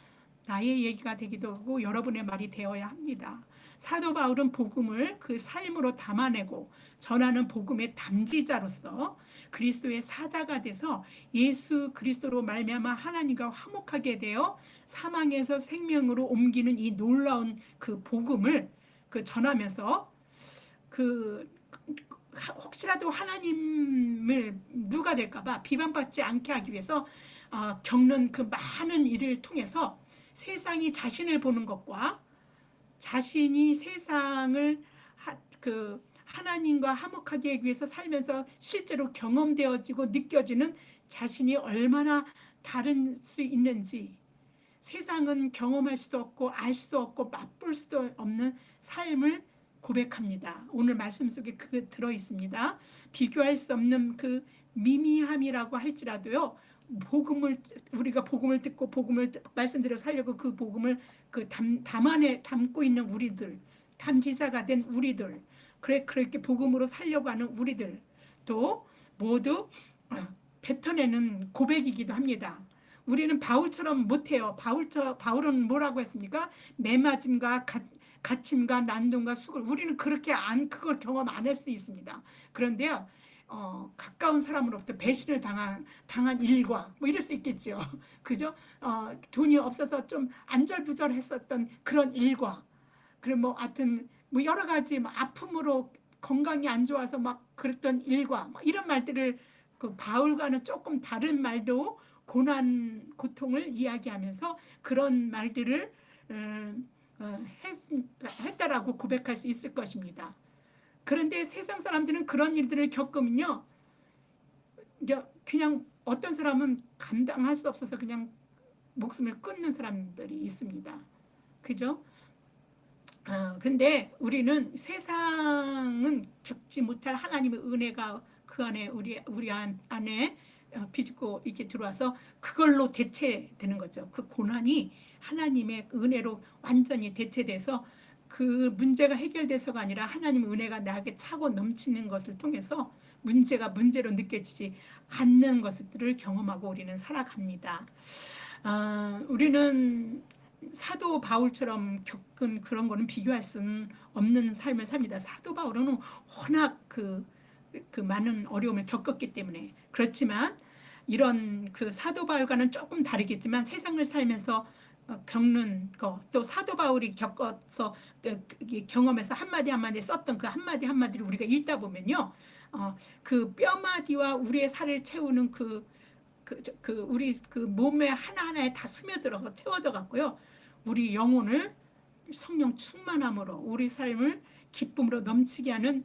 Speaker 1: 나의 얘기가 되기도 하고 여러분의 말이 되어야 합니다. 사도 바울은 복음을 그 삶으로 담아내고 전하는 복음의 담지자로서 그리스도의 사자가 돼서 예수 그리스도로 말미암아 하나님과 화목하게 되어 사망에서 생명으로 옮기는 이 놀라운 그 복음을 전하면서 혹시라도 하나님을 부수가 될까봐 비방받지 않게 하기 위해서 겪는 그 많은 일을 통해서 세상이 자신을 보는 것과 자신이 세상을 하나님과 화목하게 하기 위해서 살면서 실제로 경험되어지고 느껴지는 자신이 얼마나 다를 수 있는지, 세상은 경험할 수도 없고 알 수도 없고 맛볼 수도 없는 삶을 고백합니다. 오늘 말씀 속에 그게 들어 있습니다. 비교할 수 없는 그 미미함이라고 할지라도요, 우리가 복음을 듣고 복음을 말씀대로 살려고 그 복음을 그 담안에 담고 있는 우리들, 담지자가 된 우리들, 그렇게 복음으로 살려고 하는 우리들 또 모두 뱉어내는 고백이기도 합니다. 우리는 바울처럼 못해요. 바울은 뭐라고 했습니까? 매맞음과 갇힘과 난동과 수고를, 우리는 그렇게 그걸 경험 안 할 수도 있습니다. 그런데요, 가까운 사람으로부터 배신을 당한 일과 뭐 이럴 수 있겠죠. 그죠? 돈이 없어서 좀 안절부절했었던 그런 일과, 그리고 뭐 하여튼 뭐 여러 가지 아픔으로 건강이 안 좋아서 막 그랬던 일과 이런 말들을 그 바울과는 조금 다른 말도 고난, 고통을 이야기하면서 그런 말들을 했다라고 고백할 수 있을 것입니다. 그런데 세상 사람들은 그런 일들을 겪으면요, 그냥 어떤 사람은 감당할 수 없어서 그냥 목숨을 끊는 사람들이 있습니다. 그죠? 근데 우리는 세상은 겪지 못할 하나님의 은혜가 그 안에 우리 안에 비집고 이렇게 들어와서 그걸로 대체되는 거죠. 그 고난이 하나님의 은혜로 완전히 대체돼서 그 문제가 해결돼서가 아니라 하나님의 은혜가 나에게 차고 넘치는 것을 통해서 문제가 문제로 느껴지지 않는 것들을 경험하고 우리는 살아갑니다. 우리는 사도 바울처럼 겪은 그런 거는 비교할 수는 없는 삶을 삽니다. 사도 바울은 워낙 그 많은 어려움을 겪었기 때문에. 그렇지만 이런 그 사도 바울과는 조금 다르겠지만 세상을 살면서 겪는 거, 또 사도 바울이 겪어서 경험해서 한마디 한마디 썼던 그 한마디 한마디를 우리가 읽다 보면요, 그 뼈마디와 우리의 살을 채우는 우리 그 몸의 하나하나에 다 스며들어서 채워져 갔고요, 우리 영혼을 성령 충만함으로 우리 삶을 기쁨으로 넘치게 하는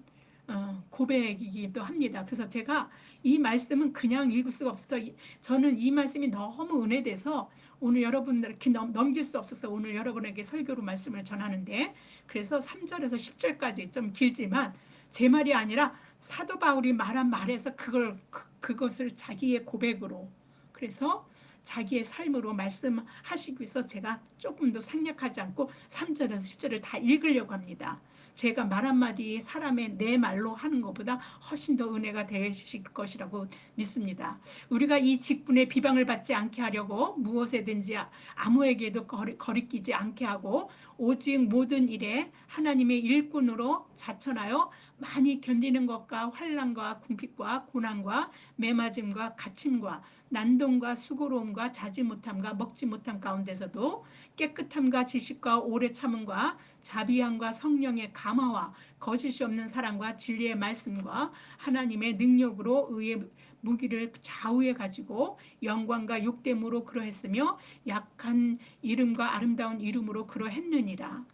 Speaker 1: 고백이기도 합니다. 그래서 제가 이 말씀은 그냥 읽을 수가 없어서 저는 이 말씀이 너무 은혜돼서 오늘 여러분들 이렇게 넘길 수 없어서 오늘 여러분에게 설교로 말씀을 전하는데, 그래서 3절에서 10절까지 좀 길지만 제 말이 아니라 사도 바울이 말한 말에서 그것을 자기의 고백으로, 그래서 자기의 삶으로 말씀하시기 위해서 제가 조금 더 생략하지 않고 3절에서 10절을 다 읽으려고 합니다. 제가 말 한마디 사람의 내 말로 하는 것보다 훨씬 더 은혜가 되실 것이라고 믿습니다. 우리가 이 직분에 비방을 받지 않게 하려고 무엇에든지 아무에게도 거리끼지 않게 하고 오직 모든 일에 하나님의 일꾼으로 자천하여 많이 견디는 것과 환난과 궁핍과 고난과 매맞음과 갇힘과 난동과 수고로움과 자지 못함과 먹지 못함 가운데서도 깨끗함과 지식과 오래 참음과 자비함과 성령의 감화와 거짓이 없는 사랑과 진리의 말씀과 하나님의 능력으로 의의 무기를 좌우에 가지고 영광과 욕됨으로 그러했으며 약한 이름과 아름다운 이름으로 그러했느니라.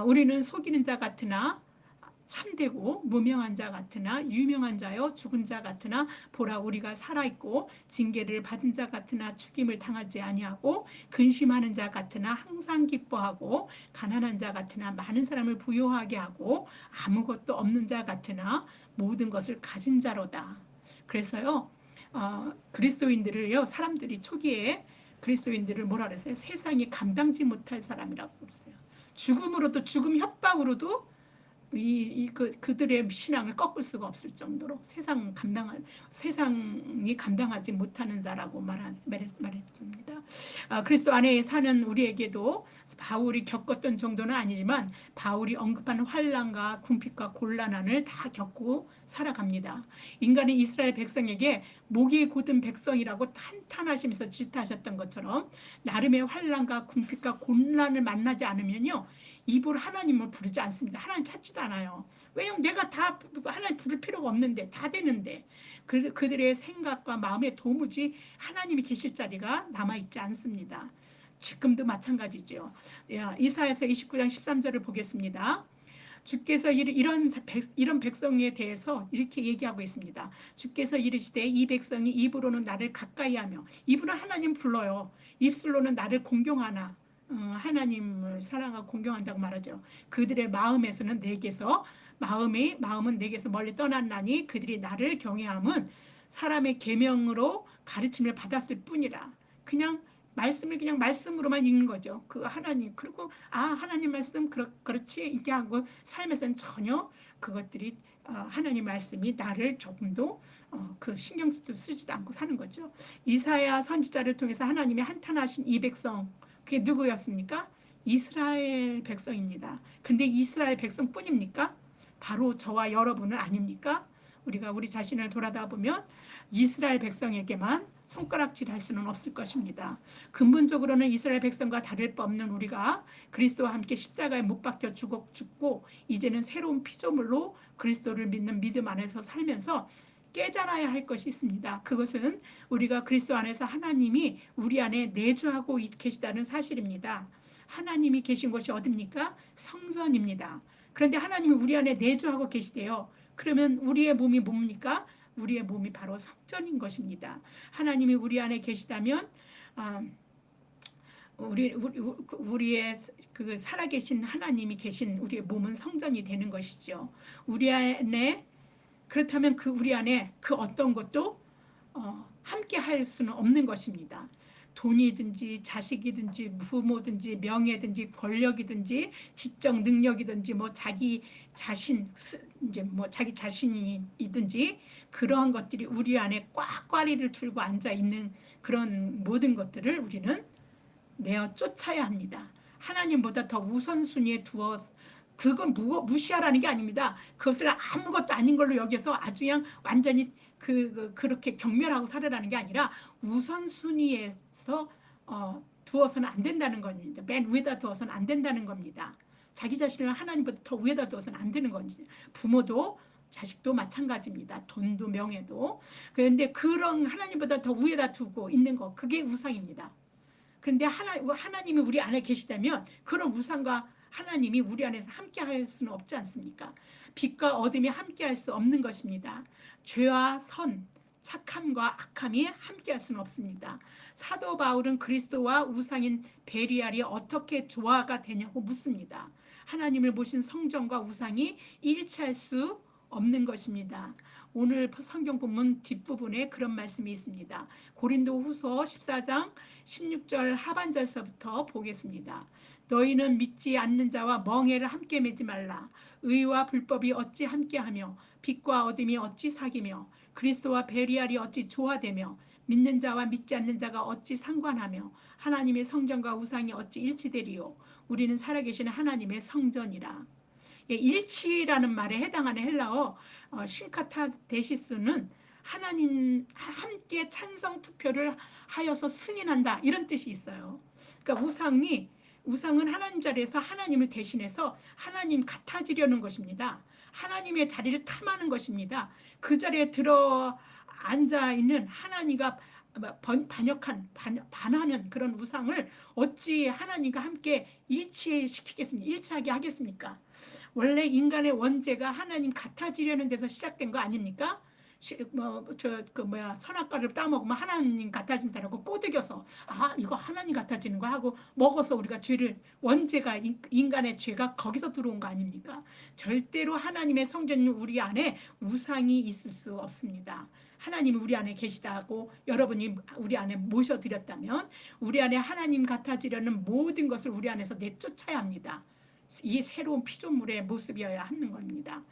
Speaker 1: 우리는 속이는 자 같으나 참되고 무명한 자 같으나 유명한 자여 죽은 자 같으나 보라 우리가 살아있고 징계를 받은 자 같으나 죽임을 당하지 아니하고 근심하는 자 같으나 항상 기뻐하고 가난한 자 같으나 많은 사람을 부요하게 하고 아무것도 없는 자 같으나 모든 것을 가진 자로다. 그래서요, 그리스도인들을요, 사람들이 초기에 그리스도인들을 뭐라 그랬어요? 세상이 감당지 못할 사람이라고 그랬어요. 죽음으로도, 죽음 협박으로도 그들의 신앙을 꺾을 수가 없을 정도로 세상이 감당하지 못하는 자라고 말했습니다. 그리스도 안에 사는 우리에게도 바울이 겪었던 정도는 아니지만 바울이 언급한 환난과 궁핍과 곤란함을 다 겪고 살아갑니다. 인간은 이스라엘 백성에게 목이 곧은 백성이라고 한탄하시면서 질타하셨던 것처럼 나름의 환난과 궁핍과 곤란을 만나지 않으면요, 입으로 하나님을 부르지 않습니다. 하나님 찾지도 않아요. 왜냐면 내가 다 하나님 부를 필요가 없는데, 다 되는데. 그들의 생각과 마음에 도무지 하나님이 계실 자리가 남아있지 않습니다. 지금도 마찬가지죠. 이사야서 29장 13절을 보겠습니다. 주께서 이런 백성에 대해서 이렇게 얘기하고 있습니다. 주께서 이르시되 이 백성이 입으로는 나를 가까이하며, 입으로 하나님 불러요. 입술로는 나를 공경하나, 하나님을 사랑하고 공경한다고 말하죠. 그들의 마음에서는 내게서 마음은 내게서 멀리 떠났나니 그들이 나를 경외함은 사람의 계명으로 가르침을 받았을 뿐이라. 그냥 말씀을 그냥 말씀으로만 읽는 거죠. 그 하나님, 그리고 하나님 말씀 그렇지 이렇게 하고 삶에서는 전혀 그것들이 하나님 말씀이 나를 조금도 그 신경 쓰지도 않고 사는 거죠. 이사야 선지자를 통해서 하나님이 한탄하신 이 백성, 그게 누구였습니까? 이스라엘 백성입니다. 근데 이스라엘 백성뿐입니까? 바로 저와 여러분은 아닙니까? 우리가 우리 자신을 돌아다 보면 이스라엘 백성에게만 손가락질할 수는 없을 것입니다. 근본적으로는 이스라엘 백성과 다를 바 없는 우리가 그리스도와 함께 십자가에 못 박혀 죽고 이제는 새로운 피조물로 그리스도를 믿는 믿음 안에서 살면서 깨달아야 할 것이 있습니다. 그것은 우리가 그리스도 안에서 하나님이 우리 안에 내주하고 계시다는 사실입니다. 하나님이 계신 곳이 어디입니까? 성전입니다. 그런데 하나님이 우리 안에 내주하고 계시대요. 그러면 우리의 몸이 뭡니까? 우리의 몸이 바로 성전인 것입니다. 하나님이 우리 안에 계시다면 우리의 그 살아계신 하나님이 계신 우리의 몸은 성전이 되는 것이죠. 우리 안에, 그렇다면 우리 안에 그 어떤 것도 함께 할 수는 없는 것입니다. 돈이든지 자식이든지 부모든지 명예든지 권력이든지 지적 능력이든지 자기 자신이든지 그러한 것들이 우리 안에 꽉꽉이를 들고 앉아 있는 그런 모든 것들을 우리는 내어 쫓아야 합니다. 하나님보다 더 우선순위에 두어, 그건 무시하라는 게 아닙니다. 그것을 아무것도 아닌 걸로 여겨서 아주 그냥 완전히 그렇게 경멸하고 살아라는 게 아니라 우선순위에서 두어서는 안 된다는 겁니다. 맨 위에다 두어서는 안 된다는 겁니다. 자기 자신을 하나님보다 더 위에다 두어서는 안 되는 겁니다. 부모도 자식도 마찬가지입니다. 돈도 명예도. 그런데 그런 하나님보다 더 위에다 두고 있는 거, 그게 우상입니다. 그런데 하나님이 우리 안에 계시다면 그런 우상과 하나님이 우리 안에서 함께 할 수는 없지 않습니까? 빛과 어둠이 함께 할 수 없는 것입니다. 죄와 선, 착함과 악함이 함께 할 수는 없습니다. 사도 바울은 그리스도와 우상인 베리알이 어떻게 조화가 되냐고 묻습니다. 하나님을 모신 성전과 우상이 일치할 수 없는 것입니다. 오늘 성경 본문 뒷부분에 그런 말씀이 있습니다. 고린도 후서 14장 16절 하반절서부터 보겠습니다. 너희는 믿지 않는 자와 멍에를 함께 매지 말라. 의와 불법이 어찌 함께하며 빛과 어둠이 어찌 사귀며 그리스도와 베리알이 어찌 조화되며 믿는 자와 믿지 않는 자가 어찌 상관하며 하나님의 성전과 우상이 어찌 일치되리요. 우리는 살아계신 하나님의 성전이라. 일치라는 말에 해당하는 헬라어 쉰카타데시스는 하나님 함께 찬성 투표를 하여서 승인한다, 이런 뜻이 있어요. 그러니까 우상은 하나님 자리에서 하나님을 대신해서 하나님 같아지려는 것입니다. 하나님의 자리를 탐하는 것입니다. 그 자리에 들어 앉아 있는 하나님과 반하는 그런 우상을 어찌 하나님과 함께 일치하게 하겠습니까? 원래 인간의 원죄가 하나님 같아지려는 데서 시작된 거 아닙니까? 선악과를 따먹으면 하나님 같아진다라고 꼬드겨서 이거 하나님 같아지는 거 하고 먹어서 우리가 원죄가, 인간의 죄가 거기서 들어온 거 아닙니까? 절대로 하나님의 성전인 우리 안에 우상이 있을 수 없습니다. 하나님이 우리 안에 계시다고 여러분이 우리 안에 모셔드렸다면 우리 안에 하나님 같아지려는 모든 것을 우리 안에서 내쫓아야 합니다. 이 새로운 피조물의 모습이어야 하는 겁니다.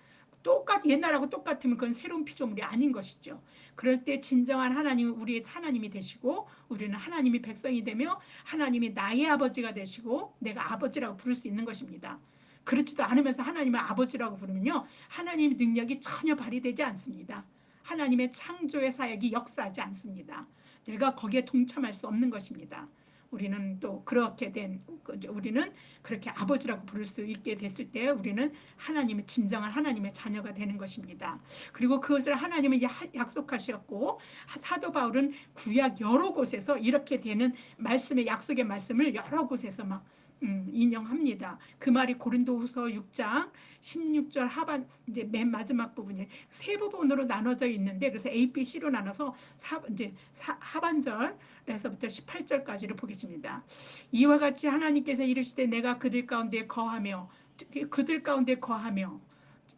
Speaker 1: 옛날하고 똑같으면 그건 새로운 피조물이 아닌 것이죠. 그럴 때 진정한 하나님은 우리의 하나님이 되시고 우리는 하나님이 백성이 되며 하나님이 나의 아버지가 되시고 내가 아버지라고 부를 수 있는 것입니다. 그렇지도 않으면서 하나님을 아버지라고 부르면요, 하나님의 능력이 전혀 발휘되지 않습니다. 하나님의 창조의 사역이 역사하지 않습니다. 내가 거기에 동참할 수 없는 것입니다. 우리는 또 그렇게 된 우리는 그렇게 아버지라고 부를 수 있게 됐을 때 우리는 하나님의 진정한 하나님의 자녀가 되는 것입니다. 그리고 그것을 하나님은 약속하셨고 사도 바울은 구약 여러 곳에서 이렇게 되는 말씀의 약속의 말씀을 여러 곳에서 막 인용합니다. 그 말이 고린도후서 6장 16절 하반 이제 맨 마지막 부분이 세 부분으로 나눠져 있는데 그래서 A, B, C로 나눠서 이제 하반절에서부터 18절까지를 보겠습니다. 이와 같이 하나님께서 이르시되 내가 그들 가운데 거하며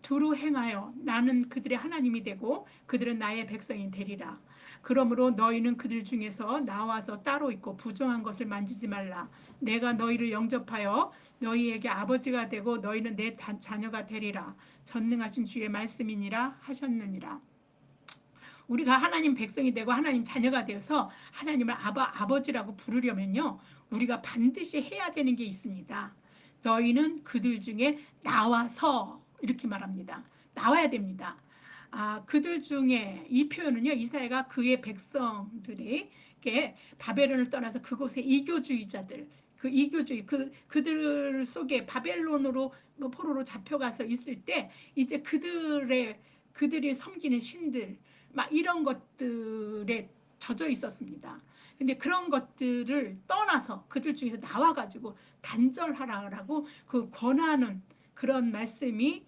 Speaker 1: 두루 행하여 나는 그들의 하나님이 되고 그들은 나의 백성이 되리라. 그러므로 너희는 그들 중에서 나와서 따로 있고 부정한 것을 만지지 말라. 내가 너희를 영접하여 너희에게 아버지가 되고 너희는 내 자녀가 되리라. 전능하신 주의 말씀이니라 하셨느니라. 우리가 하나님 백성이 되고 하나님 자녀가 되어서 하나님을 아버지라고 부르려면요, 우리가 반드시 해야 되는 게 있습니다. 너희는 그들 중에 나와서, 이렇게 말합니다. 나와야 됩니다. 그들 중에, 이 표현은요, 이사야가 그의 백성들이 바벨론을 떠나서 그곳의 이교주의자들, 그들 속에 바벨론으로 포로로 잡혀가서 있을 때 이제 그들이 섬기는 신들 막 이런 것들에 젖어 있었습니다. 근데 그런 것들을 떠나서 그들 중에서 나와가지고 단절하라고 그 권하는 그런 말씀을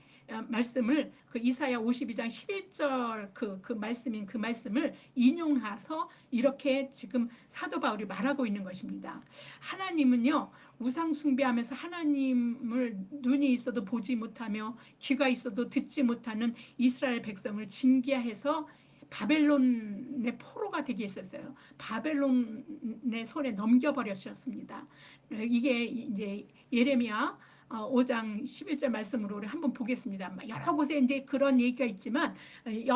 Speaker 1: 그 이사야 52장 11절 그 말씀을 인용해서 이렇게 지금 사도 바울이 말하고 있는 것입니다. 하나님은요, 우상 숭배하면서 하나님을 눈이 있어도 보지 못하며 귀가 있어도 듣지 못하는 이스라엘 백성을 징계해서 바벨론의 포로가 되게 했었어요. 바벨론의 손에 넘겨버렸었습니다. 이게 이제 예레미야 5장 11절 말씀으로 우리 한번 보겠습니다. 여러 곳에 이제 그런 얘기가 있지만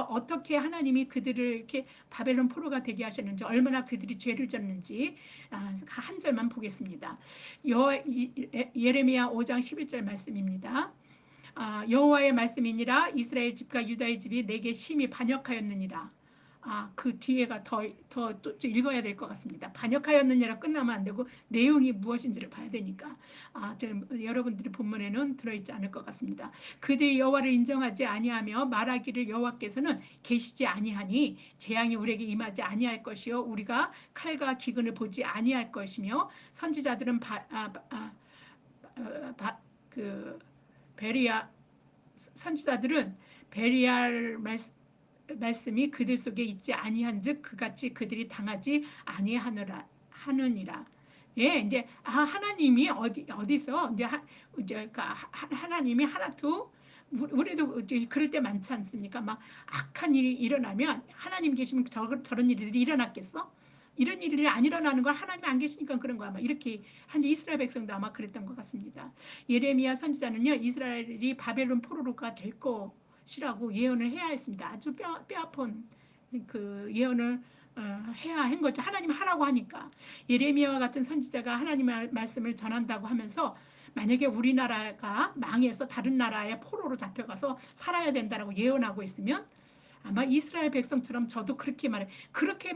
Speaker 1: 어떻게 하나님이 그들을 이렇게 바벨론 포로가 되게 하셨는지, 얼마나 그들이 죄를 졌는지 한 절만 보겠습니다. 예레미야 5장 11절 말씀입니다. 여호와의 말씀이니라 이스라엘 집과 유다의 집이 내게 심히 반역하였느니라. 그 뒤에가 더 읽어야 될 것 같습니다. 반역하였느니라 끝나면 안 되고 내용이 무엇인지를 봐야 되니까 여러분들의 본문에는 들어있지 않을 것 같습니다. 그들이 여호와를 인정하지 아니하며 말하기를 여호와께서는 계시지 아니하니 재앙이 우리에게 임하지 아니할 것이요 우리가 칼과 기근을 보지 아니할 것이며 선지자들은 베리알 말씀이 그들 속에 있지 아니한즉 그같이 그들이 당하지 아니하느니라. 예, 이제 하나님이 어디서 이제 하나님이 하나도 우리도 그럴 때 많지 않습니까? 막 악한 일이 일어나면 하나님 계시면 저런 일들이 일어났겠어? 이런 일이 안 일어나는 건 하나님이 안 계시니까 그런 거야. 이렇게 한 이스라엘 백성도 아마 그랬던 것 같습니다. 예레미야 선지자는요, 이스라엘이 바벨론 포로가 될 것이라고 예언을 해야 했습니다. 아주 뼈아픈 그 예언을 해야 한 거죠. 하나님 하라고 하니까. 예레미야와 같은 선지자가 하나님의 말씀을 전한다고 하면서 만약에 우리나라가 망해서 다른 나라의 포로로 잡혀가서 살아야 된다라고 예언하고 있으면 아마 이스라엘 백성처럼 저도 그렇게 말해. 그렇게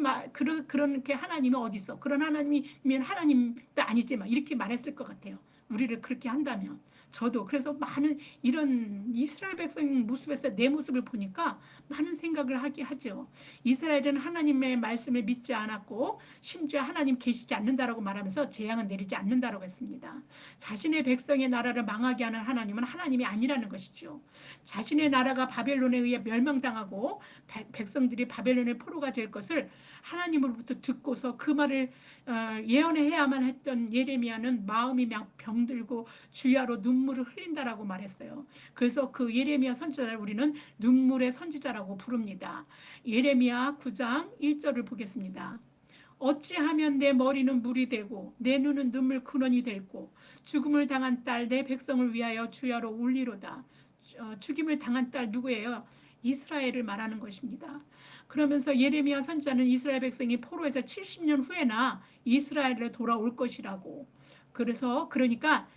Speaker 1: 하나님이 어디 있어? 그런 하나님이면 하나님도 아니지만 이렇게 말했을 것 같아요. 우리를 그렇게 한다면. 저도 그래서 많은 이런 이스라엘 백성 모습에서 내 모습을 보니까 많은 생각을 하게 하죠. 이스라엘은 하나님의 말씀을 믿지 않았고 심지어 하나님 계시지 않는다라고 말하면서 재앙은 내리지 않는다라고 했습니다. 자신의 백성의 나라를 망하게 하는 하나님은 하나님이 아니라는 것이죠. 자신의 나라가 바벨론에 의해 멸망당하고 백성들이 바벨론의 포로가 될 것을 하나님으로부터 듣고서 그 말을 예언해야만 했던 예레미야는 마음이 병들고 주야로 눈물을 흘린다라고 말했어요. 그래서 그 예레미야 선지자를 우리는 눈물의 선지자라고 부릅니다. 예레미야 9장 1절을 보겠습니다. 어찌하면 내 머리는 물이 되고 내 눈은 눈물 근원이 될고 죽음을 당한 딸 내 백성을 위하여 주야로 울리로다. 죽임을 당한 딸 누구예요? 이스라엘을 말하는 것입니다. 그러면서 예레미야 선지자는 이스라엘 백성이 포로에서 70년 후에나 이스라엘로 돌아올 것이라고. 그러니까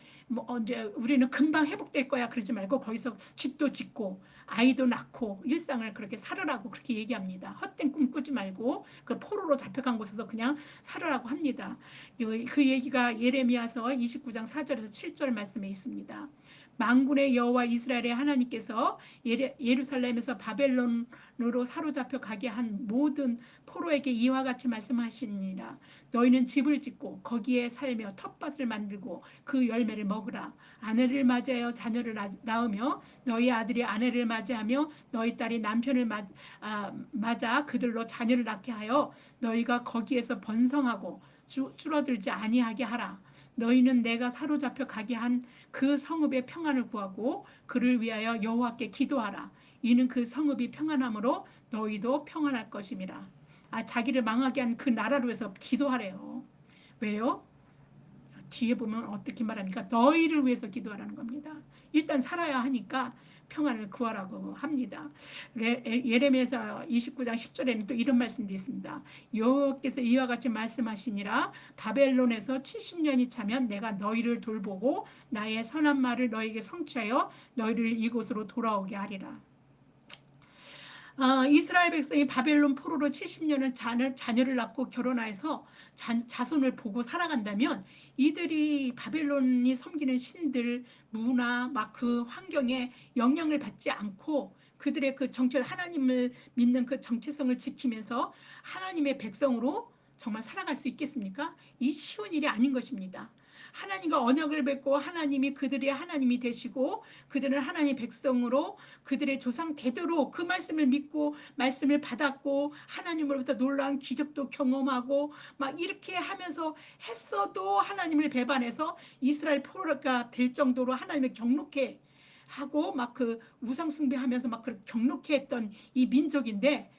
Speaker 1: 이제 우리는 금방 회복될 거야 그러지 말고 거기서 집도 짓고 아이도 낳고 일상을 그렇게 살으라고 그렇게 얘기합니다. 헛된 꿈 꾸지 말고 그 포로로 잡혀간 곳에서 그냥 살으라고 합니다. 그 얘기가 예레미야서 29장 4절에서 7절 말씀에 있습니다. 만군의 여호와 이스라엘의 하나님께서 예루살렘에서 바벨론으로 사로잡혀 가게 한 모든 포로에게 이와 같이 말씀하시니라. 너희는 집을 짓고 거기에 살며 텃밭을 만들고 그 열매를 먹으라. 아내를 맞이하여 자녀를 낳으며 너희 아들이 아내를 맞이하며 너희 딸이 남편을 맞아 그들로 자녀를 낳게 하여 너희가 거기에서 번성하고 줄어들지 아니하게 하라. 너희는 내가 사로잡혀 가게 한 그 성읍의 평안을 구하고 그를 위하여 여호와께 기도하라. 이는 그 성읍이 평안함으로 너희도 평안할 것임이라. 자기를 망하게 한 그 나라로 해서 기도하래요. 왜요? 뒤에 보면 어떻게 말합니까? 너희를 위해서 기도하라는 겁니다. 일단 살아야 하니까 평안을 구하라고 합니다. 예레미야서 29장 10절에는 또 이런 말씀도 있습니다. 여호와께서 이와 같이 말씀하시니라. 바벨론에서 70년이 차면 내가 너희를 돌보고 나의 선한 말을 너희에게 성취하여 너희를 이곳으로 돌아오게 하리라. 이스라엘 백성이 바벨론 포로로 70년을 자녀를 낳고 결혼해서 자손을 보고 살아간다면 이들이 바벨론이 섬기는 신들 문화 막 그 환경에 영향을 받지 않고 그들의 그 하나님을 믿는 그 정체성을 지키면서 하나님의 백성으로 정말 살아갈 수 있겠습니까? 이 쉬운 일이 아닌 것입니다. 하나님과 언약을 맺고 하나님이 그들의 하나님이 되시고 그들은 하나님의 백성으로 그들의 조상 대대로 그 말씀을 믿고 말씀을 받았고 하나님으로부터 놀라운 기적도 경험하고 막 이렇게 하면서 했어도 하나님을 배반해서 이스라엘 포로가 될 정도로 하나님을 경록해 하고 막 그 우상 숭배하면서 막 그렇게 경록해 했던 이 민족인데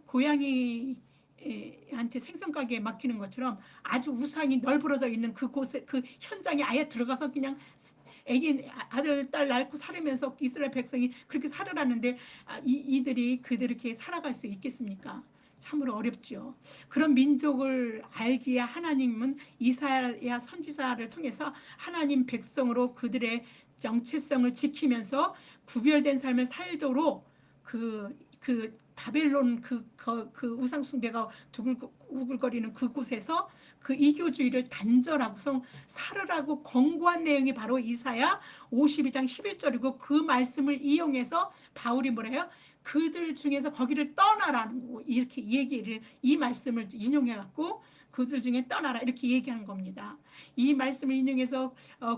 Speaker 1: 고양이 한테 생선 가게에 맡기는 것처럼 아주 우상이 널브러져 있는 그곳에 그 현장에 아예 들어가서 그냥 아들 딸 낳고 살으면서 이스라엘 백성이 그렇게 살으라는데 이들이 그렇게 살아갈 수 있겠습니까? 참으로 어렵죠. 그런 민족을 알기에 하나님은 이사야 선지자를 통해서 하나님 백성으로 그들의 정체성을 지키면서 구별된 삶을 살도록 그 바벨론 그 우상 숭배가 우글거리는 그곳에서 그 이교주의를 단절하고서 살으라고 권고한 내용이 바로 이사야 52장 11절이고 그 말씀을 이용해서 바울이 뭐래요? 그들 중에서 거기를 떠나라는 거고 이렇게 이 말씀을 인용해 갖고 그들 중에 떠나라 이렇게 얘기하는 겁니다. 이 말씀을 인용해서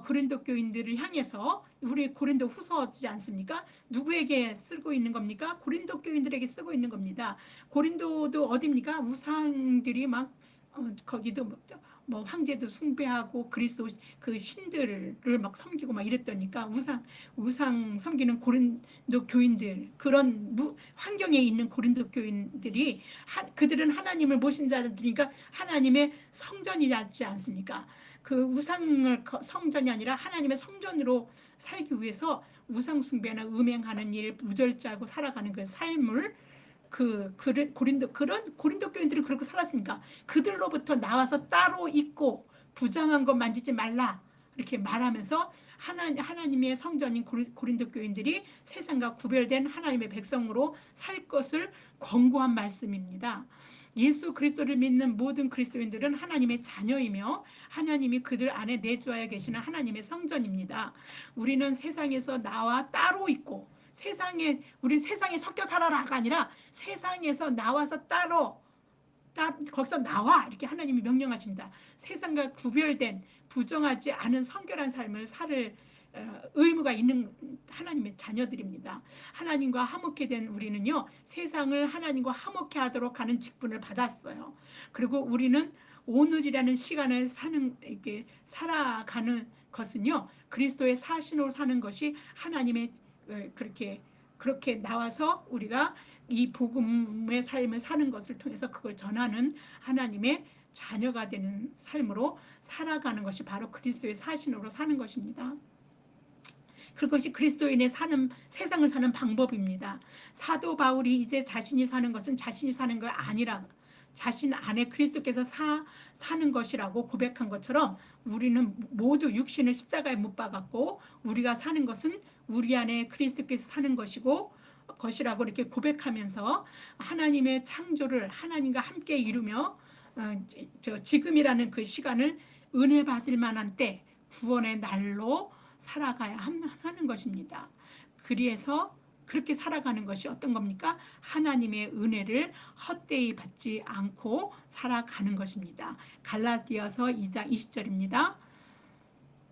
Speaker 1: 고린도 교인들을 향해서 우리 고린도 후서지 않습니까? 누구에게 쓰고 있는 겁니까? 고린도 교인들에게 쓰고 있는 겁니다. 고린도도 어디입니까? 우상들이 막 거기도 뭐 황제도 숭배하고 그리스도 그 신들을 막 섬기고 막 이랬더니까 우상 섬기는 고린도 교인들 그런 환경에 있는 고린도 교인들이 그들은 하나님을 모신 자들이니까 하나님의 성전이지 않습니까? 그 우상을 성전이 아니라 하나님의 성전으로 살기 위해서 우상 숭배나 음행하는 일 무절제하고 살아가는 그 삶을 고린도 교인들이 그렇게 살았으니까 그들로부터 나와서 따로 있고 부정한 것 만지지 말라 이렇게 말하면서 하나님의 성전인 고린도 교인들이 세상과 구별된 하나님의 백성으로 살 것을 권고한 말씀입니다. 예수 그리스도를 믿는 모든 그리스도인들은 하나님의 자녀이며 하나님이 그들 안에 내주하여 계시는 하나님의 성전입니다. 우리는 세상에서 나와 따로 있고 우리 세상에 섞여 살아라가 아니라 세상에서 나와서 거기서 나와 이렇게 하나님이 명령하십니다. 세상과 구별된 부정하지 않은 성결한 삶을 살 의무가 있는 하나님의 자녀들입니다. 하나님과 화목해 된 우리는요 세상을 하나님과 화목해 하도록 하는 직분을 받았어요. 그리고 우리는 오늘이라는 시간을 살아가는 것은요 그리스도의 사신으로 사는 것이 하나님의 그렇게 나와서 우리가 이 복음의 삶을 사는 것을 통해서 그걸 전하는 하나님의 자녀가 되는 삶으로 살아가는 것이 바로 그리스도의 사신으로 사는 것입니다. 그것이 그리스도인의 세상을 사는 방법입니다. 사도 바울이 이제 자신이 사는 것은 자신이 사는 거 아니라 자신 안에 그리스도께서 사는 것이라고 고백한 것처럼 우리는 모두 육신을 십자가에 못 박았고 우리가 사는 것은 우리 안에 그리스도께서 사는 것이라고 이렇게 고백하면서 하나님의 창조를 하나님과 함께 이루며 지금이라는 그 시간을 은혜 받을 만한 때 구원의 날로 살아가야 하는 것입니다. 그래서 그렇게 살아가는 것이 어떤 겁니까? 하나님의 은혜를 헛되이 받지 않고 살아가는 것입니다. 갈라디아서 2장 20절입니다.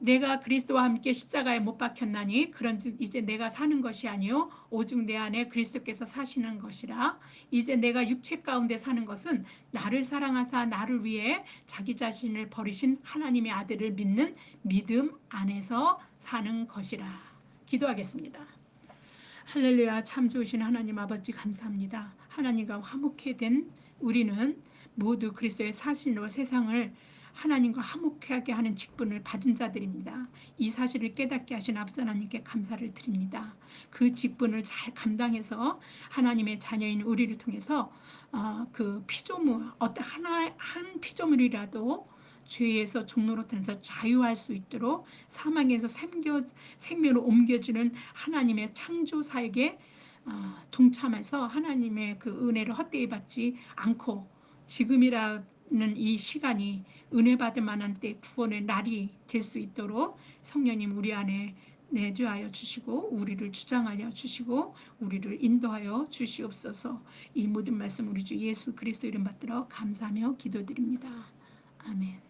Speaker 1: 내가 그리스도와 함께 십자가에 못 박혔나니 그런즉 이제 내가 사는 것이 아니요 오직 내 안에 그리스도께서 사시는 것이라. 이제 내가 육체 가운데 사는 것은 나를 사랑하사 나를 위해 자기 자신을 버리신 하나님의 아들을 믿는 믿음 안에서 사는 것이라. 기도하겠습니다. 할렐루야. 참 좋으신 하나님 아버지 감사합니다. 하나님과 화목해 된 우리는 모두 그리스도의 사신으로 세상을 하나님과 화목하게 하는 직분을 받은 자들입니다. 이 사실을 깨닫게 하신 아버지 하나님께 감사를 드립니다. 그 직분을 잘 감당해서 하나님의 자녀인 우리를 통해서 그 피조물 어떤 한 피조물이라도 죄에서 종노릇에서 자유할 수 있도록 사망에서 생명으로 옮겨지는 하나님의 창조사에게 동참해서 하나님의 그 은혜를 헛되이 받지 않고 지금이라는 이 시간이 은혜 받을 만한 때 구원의 날이 될 수 있도록 성령님 우리 안에 내주하여 주시고 우리를 주장하여 주시고 우리를 인도하여 주시옵소서. 이 모든 말씀 우리 주 예수 그리스도 이름 받들어 감사하며 기도드립니다. 아멘.